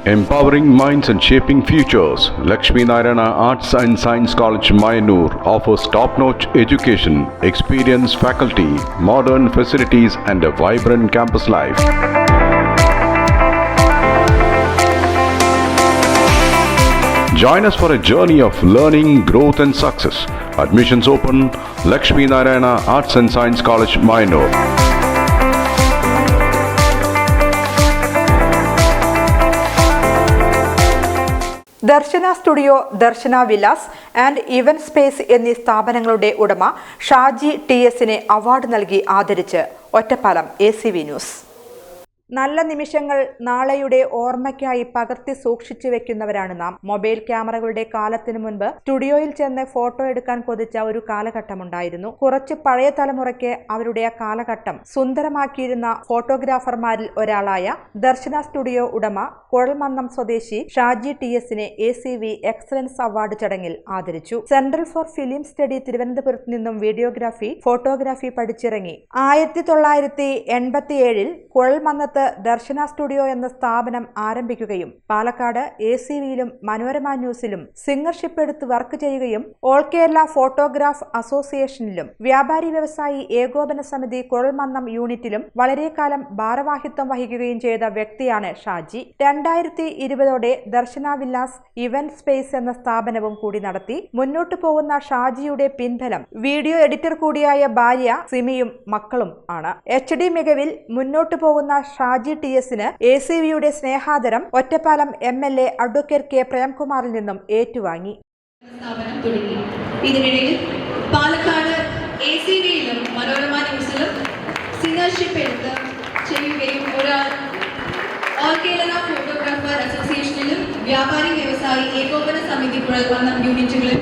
Empowering minds and shaping futures, Lakshmi Narayana Arts and Science College, Mayanur offers top-notch education, experienced faculty, modern facilities and a vibrant campus life. Join us for a journey of learning, growth and success. Admissions open, Lakshmi Narayana Arts and Science College, Mayanur. Darshana studio, Darshana Vilas and event space എന്നീ സ്ഥാപനങ്ങളുടെ ഉടമ Shaji ടി.എസിനെ award നൽകി ആദരിച്ച് Ottapalam ACV news. നല്ല നിമിഷങ്ങൾ നാളെയുടെ ഓർമ്മയ്ക്കായി പകർത്തി സൂക്ഷിച്ചു വെക്കുന്നവരാണ് നാം. മൊബൈൽ ക്യാമറകളുടെ കാലത്തിനു മുൻപ് സ്റ്റുഡിയോയിൽ ചെന്ന് ഫോട്ടോ എടുക്കാൻ കൊതിച്ച ഒരു കാലഘട്ടമുണ്ടായിരുന്നു. കുറച്ച് പഴയ തലമുറയ്ക്ക് അവരുടെ ആ കാലഘട്ടം സുന്ദരമാക്കിയിരുന്ന ഫോട്ടോഗ്രാഫർമാരിൽ ഒരാളായ ദർശന സ്റ്റുഡിയോ ഉടമ കുഴൽമന്നം സ്വദേശി ഷാജി ടി.എസിനെ ACV എക്സലൻസ് അവാർഡ് ചടങ്ങിൽ ആദരിച്ചു. സെൻട്രൽ ഫോർ ഫിലിം സ്റ്റഡി തിരുവനന്തപുരത്ത് നിന്നും വീഡിയോഗ്രാഫി, ഫോട്ടോഗ്രാഫി പഠിച്ചിറങ്ങി 1987 കുഴൽമന്നത്ത് ദർശന സ്റ്റുഡിയോ എന്ന സ്ഥാപനം ആരംഭിക്കുകയും പാലക്കാട് ACVയിലും മനോരമ ന്യൂസിലും സിംഗർഷിപ്പ് എടുത്ത് വർക്ക് ചെയ്യുകയും ഓൾ കേരള ഫോട്ടോഗ്രാഫ് അസോസിയേഷനിലും വ്യാപാരി വ്യവസായി ഏകോപന സമിതി കുഴൽമന്നം യൂണിറ്റിലും വളരെ കാലം ഭാരവാഹിത്വം വഹിക്കുകയും ചെയ്ത വ്യക്തിയാണ് ഷാജി. 2020 ദർശന വിലാസ് ഇവന്റ് സ്പേസ് എന്ന സ്ഥാപനവും കൂടി നടത്തി മുന്നോട്ടു പോകുന്ന ഷാജിയുടെ പിൻബലം വീഡിയോ എഡിറ്റർ കൂടിയായ ഭാര്യ സിമിയും മക്കളും ആണ്. HD മികവിൽ മുന്നോട്ടു പോകുന്ന ഷാജി ടി.എസിന് ACVയുടെ സ്നേഹാദരം ഒറ്റപ്പാലം MLA അഡ്വക്കേറ്റ് K. പ്രേംകുമാറിൽ നിന്നും ഏറ്റുവാങ്ങി. ഇതിനിടയിൽ പാലക്കാട് ACVയിലും മനോരമ ന്യൂസിലും സിംഗർഷിപ്പ് എടുത്ത് ചെയ്യുകയും ഓൾ കേരള ഫോട്ടോഗ്രാഫർ അസോസിയേഷനിലും വ്യാപാരി വ്യവസായി ഏകോപന സമിതി കുഴൽമന്നം യൂണിറ്റുകളിൽ